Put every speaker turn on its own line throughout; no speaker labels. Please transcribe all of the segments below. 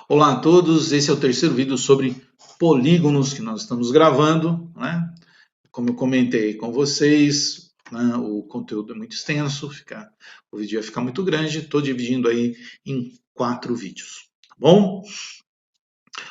Olá a todos, esse é o terceiro vídeo sobre polígonos que nós estamos gravando, né? Como eu comentei com vocês, né, o conteúdo é muito extenso, o vídeo vai ficar muito grande, estou dividindo aí em 4 vídeos, tá bom?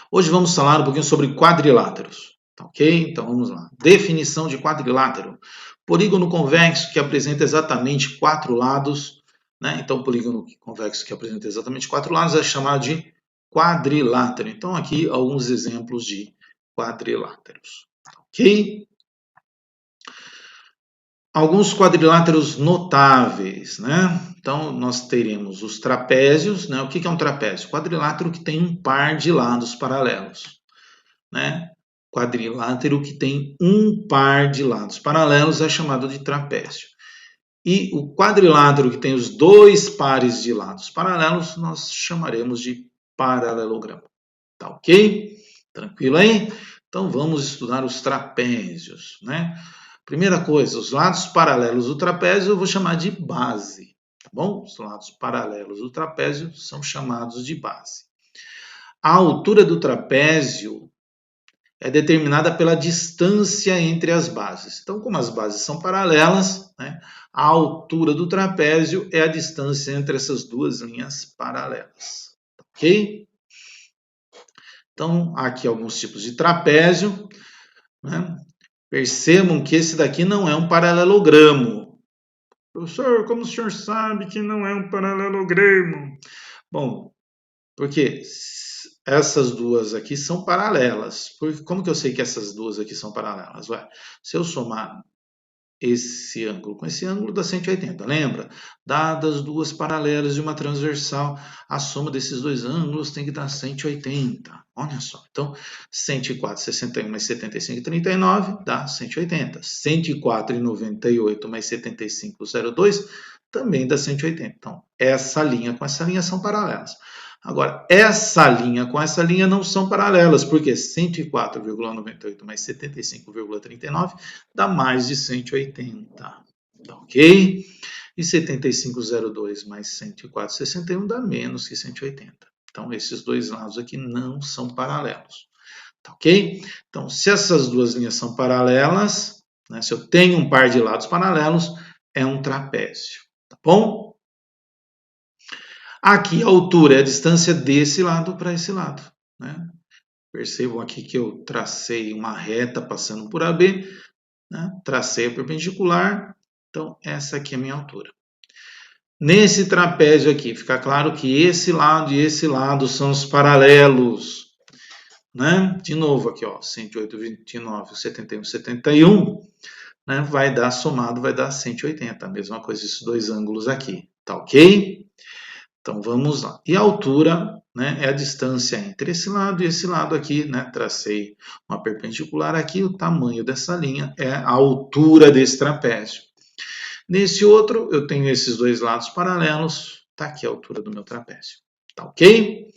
Hoje vamos falar um pouquinho sobre quadriláteros, tá ok? Então vamos lá. Definição de quadrilátero. Polígono convexo que apresenta exatamente 4 lados, né? Então polígono convexo que apresenta exatamente 4 lados é chamado de quadrilátero. Então aqui alguns exemplos de quadriláteros, ok? Alguns quadriláteros notáveis, né? Então, nós teremos os trapézios, né? O que é um trapézio? Quadrilátero que tem um par de lados paralelos, né? Quadrilátero que tem um par de lados paralelos é chamado de trapézio. E o quadrilátero que tem os dois pares de lados paralelos, nós chamaremos de paralelogramo. Tá ok? Tranquilo aí? Então, vamos estudar os trapézios, né? Primeira coisa, os lados paralelos do trapézio eu vou chamar de base, tá bom? Os lados paralelos do trapézio são chamados de base. A altura do trapézio é determinada pela distância entre as bases. Então, como as bases são paralelas, né, a altura do trapézio é a distância entre essas duas linhas paralelas, ok? Então, aqui alguns tipos de trapézio, né? Percebam que esse daqui não é um paralelogramo. Professor, como o senhor sabe que não é um paralelogramo? Bom, porque essas duas aqui são paralelas. Como que eu sei que essas duas aqui são paralelas? Ué, se eu somar esse ângulo com esse ângulo, dá 180. Lembra? Dadas duas paralelas de uma transversal, a soma desses dois ângulos tem que dar 180. Olha só. Então, 104, 61 mais 75, 39 dá 180. 104 e 98 mais 75, 02 também dá 180. Então, essa linha com essa linha são paralelas. Agora, essa linha com essa linha não são paralelas, porque 104,98 mais 75,39 dá mais de 180, tá ok? E 75,02 mais 104,61 dá menos que 180. Então, esses dois lados aqui não são paralelos, tá ok? Então, se essas duas linhas são paralelas, né, se eu tenho um par de lados paralelos, é um trapézio, tá bom? Aqui a altura é a distância desse lado para esse lado, né? Percebam aqui que eu tracei uma reta passando por AB, né? Tracei a perpendicular, então essa aqui é a minha altura. Nesse trapézio aqui, fica claro que esse lado e esse lado são os paralelos, né? De novo aqui, ó, 108, 29, 71, 71, né? Vai dar somado, vai dar 180, a mesma coisa esses dois ângulos aqui, tá ok? Então vamos lá. E a altura, né, é a distância entre esse lado e esse lado aqui, né? Tracei uma perpendicular aqui, o tamanho dessa linha é a altura desse trapézio. Nesse outro, eu tenho esses dois lados paralelos, tá aqui a altura do meu trapézio. Tá ok?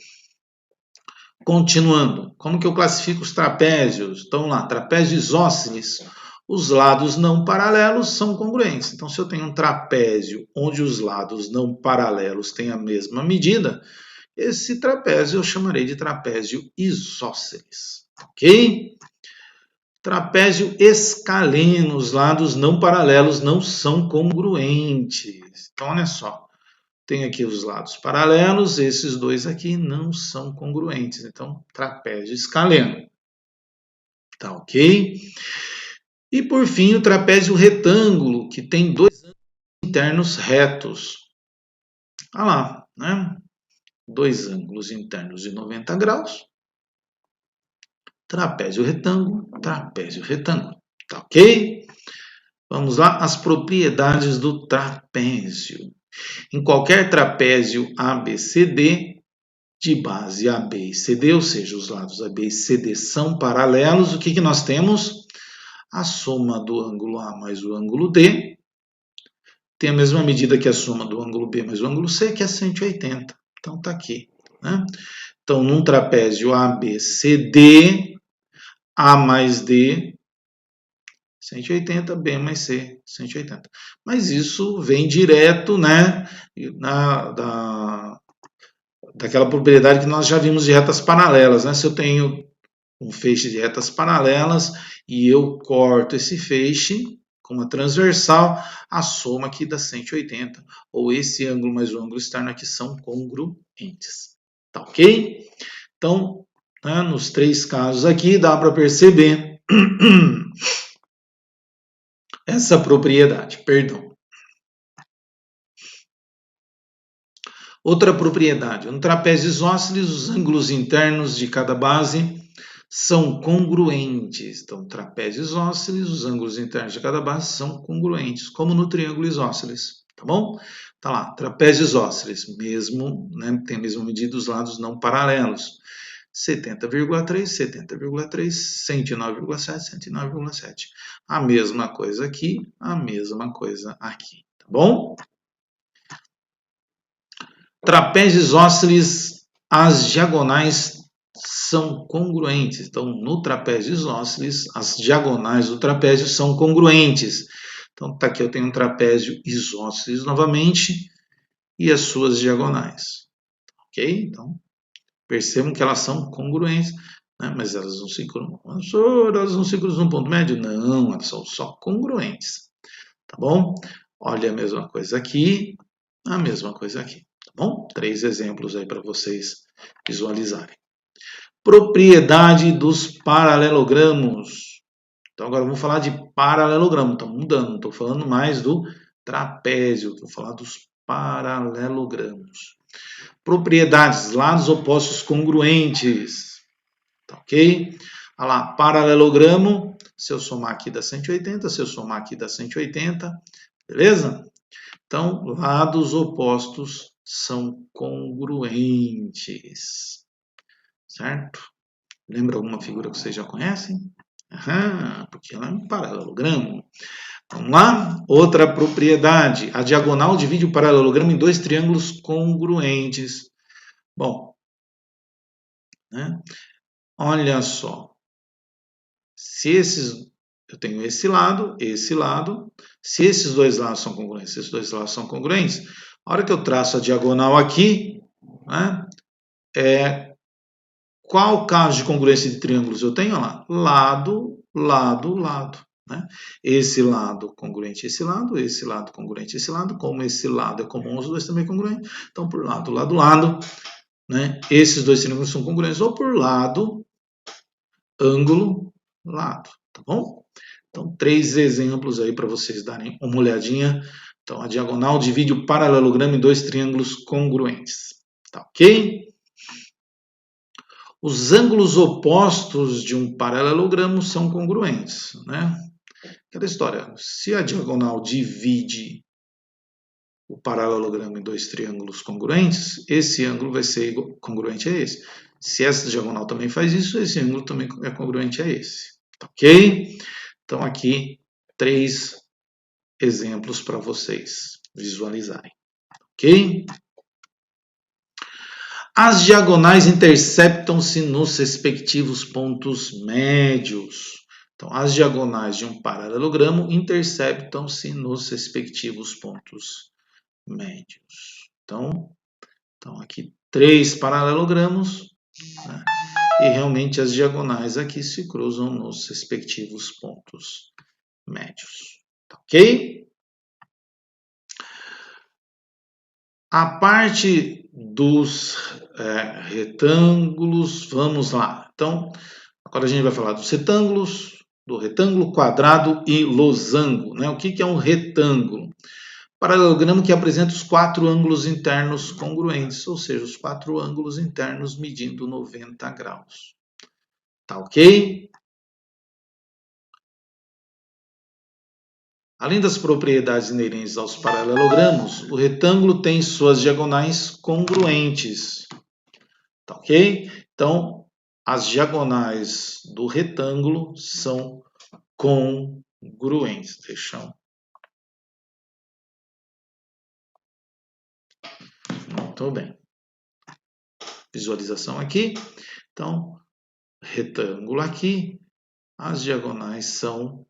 Continuando, como que eu classifico os trapézios? Então lá, trapézio isósceles. Os lados não paralelos são congruentes. Então, se eu tenho um trapézio onde os lados não paralelos têm a mesma medida, esse trapézio eu chamarei de trapézio isósceles. Ok? Trapézio escaleno, os lados não paralelos não são congruentes. Então, olha só. Tem aqui os lados paralelos, esses dois aqui não são congruentes. Então, trapézio escaleno. Tá ok? E por fim, o trapézio retângulo, que tem dois ângulos internos retos. Olha lá, né? Dois ângulos internos de 90 graus. Trapézio retângulo, trapézio retângulo. Tá ok? Vamos lá, as propriedades do trapézio. Em qualquer trapézio ABCD, de base AB e CD, ou seja, os lados AB e CD são paralelos, o que nós temos? A soma do ângulo A mais o ângulo D tem a mesma medida que a soma do ângulo B mais o ângulo C, que é 180. Então, está aqui. Né? Então, num trapézio ABCD, A mais D, 180, B mais C, 180. Mas isso vem direto, né, daquela propriedade que nós já vimos de retas paralelas, né? Se eu tenho um feixe de retas paralelas e eu corto esse feixe com uma transversal, a soma aqui dá 180, ou esse ângulo mais o ângulo externo aqui são congruentes. Tá ok? Então, né, nos 3 casos aqui, dá para perceber essa propriedade, perdão. Outra propriedade, no trapézio isósceles, os ângulos internos de cada base são congruentes. Então, trapézio isósceles, os ângulos internos de cada base são congruentes, como no triângulo isósceles, tá bom? Tá lá, trapézio isósceles, mesmo, né, tem a mesma medida dos lados não paralelos. 70,3, 70,3, 109,7, 109,7. A mesma coisa aqui, a mesma coisa aqui, tá bom? Trapézio isósceles, as diagonais são congruentes. Então, no trapézio isósceles, as diagonais do trapézio são congruentes. Então, tá aqui eu tenho um trapézio isósceles novamente e as suas diagonais. Ok? Então, percebam que elas são congruentes, né? Mas elas não se cruzam. Elas não se cruzam no ponto médio? Não, elas são só congruentes. Tá bom? Olha a mesma coisa aqui, a mesma coisa aqui. Tá bom? 3 exemplos aí para vocês visualizarem. Propriedade dos paralelogramos. Então agora vamos falar de paralelogramo. Está mudando, não estou falando mais do trapézio, estou falando dos paralelogramos. Propriedades, lados opostos congruentes. Tá ok? Olha lá, paralelogramo, se eu somar aqui dá 180, se eu somar aqui dá 180, beleza? Então, lados opostos são congruentes, certo? Lembra alguma figura que vocês já conhecem? Porque ela é um paralelogramo. Vamos lá? Outra propriedade. A diagonal divide o paralelogramo em 2 triângulos congruentes. Bom, né? Olha só. Se esses... Eu tenho esse lado. Se esses 2 lados são congruentes, a hora que eu traço a diagonal aqui, né? Qual caso de congruência de triângulos eu tenho? Olha lá, lado. Né? Esse lado congruente a esse lado congruente a esse lado, como esse lado é comum, os dois também congruentes, então por lado, né? Esses 2 triângulos são congruentes, ou por lado, ângulo, lado, tá bom? Então, 3 exemplos aí para vocês darem uma olhadinha. Então, a diagonal divide o paralelogramo em 2 triângulos congruentes, tá ok? Os ângulos opostos de um paralelogramo são congruentes, né? Aquela história, se a diagonal divide o paralelogramo em 2 triângulos congruentes, esse ângulo vai ser congruente a esse. Se essa diagonal também faz isso, esse ângulo também é congruente a esse. Tá ok? Então, aqui, 3 exemplos para vocês visualizarem. Ok? As diagonais interceptam-se nos respectivos pontos médios. Então, as diagonais de um paralelogramo interceptam-se nos respectivos pontos médios. Então aqui 3 paralelogramos, né? E realmente as diagonais aqui se cruzam nos respectivos pontos médios. Tá ok? A parte dos retângulos, vamos lá. Então, agora a gente vai falar dos retângulos, do retângulo, quadrado e losango. Né? O que é um retângulo? Paralelogramo que apresenta os 4 ângulos internos congruentes, ou seja, os 4 ângulos internos medindo 90 graus. Tá ok? Além das propriedades inerentes aos paralelogramos, o retângulo tem suas diagonais congruentes. Tá ok? Então, as diagonais do retângulo são congruentes. Deixa eu... Muito bem. Visualização aqui. Então, retângulo aqui, as diagonais são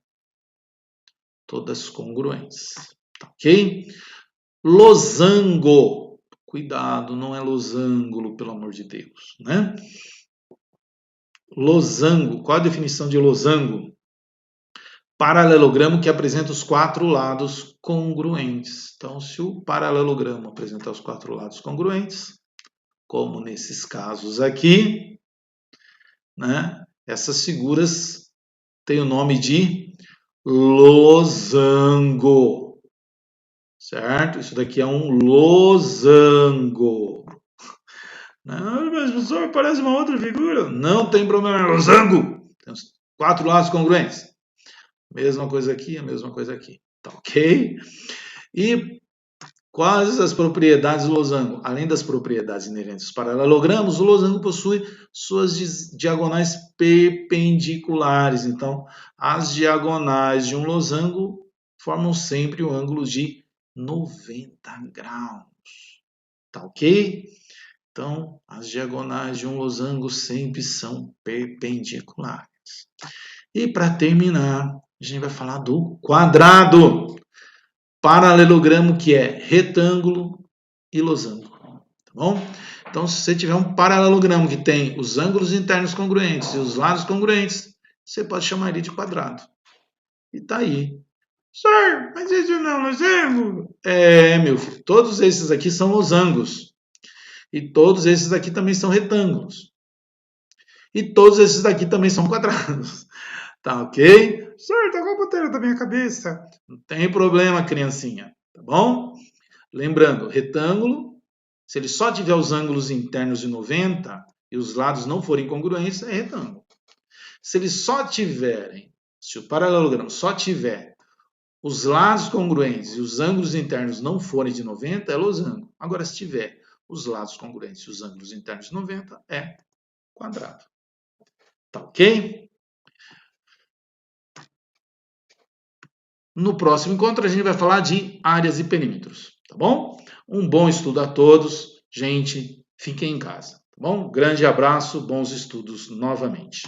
todas congruentes. Tá ok? Losango. Cuidado, não é losango, pelo amor de Deus, né? Losango, qual a definição de losango? Paralelogramo que apresenta os quatro lados congruentes. Então, se o paralelogramo apresentar os quatro lados congruentes, como nesses casos aqui, né? Essas figuras têm o nome de losango, certo? Isso daqui é um losango. Não, mas professor, parece uma outra figura. Não tem problema, é losango. Tem os quatro lados congruentes. Mesma coisa aqui, a mesma coisa aqui. Tá ok? E quais as propriedades do losango? Além das propriedades inerentes aos paralelogramos, o losango possui suas diagonais perpendiculares. Então, as diagonais de um losango formam sempre o ângulo de 90 graus. Tá ok? Então, as diagonais de um losango sempre são perpendiculares. E para terminar, a gente vai falar do quadrado. Paralelogramo que é retângulo e losango. Tá bom? Então, se você tiver um paralelogramo que tem os ângulos internos congruentes e os lados congruentes, você pode chamar ele de quadrado. E tá aí. Senhor, mas isso não é um losango? É, meu filho, todos esses aqui são losangos. E todos esses aqui também são retângulos. E todos esses daqui também são quadrados. Tá ok? Senhor, tá com a ponteira da minha cabeça. Não tem problema, criancinha. Tá bom? Lembrando, retângulo, se ele só tiver os ângulos internos de 90 e os lados não forem congruentes, é retângulo. Se eles só tiverem, se o paralelogramo só tiver os lados congruentes e os ângulos internos não forem de 90, é losango. Agora, se tiver os lados congruentes e os ângulos internos de 90, é quadrado. Tá ok? No próximo encontro, a gente vai falar de áreas e perímetros, tá bom? Um bom estudo a todos. Gente, fiquem em casa, tá bom? Grande abraço, bons estudos novamente.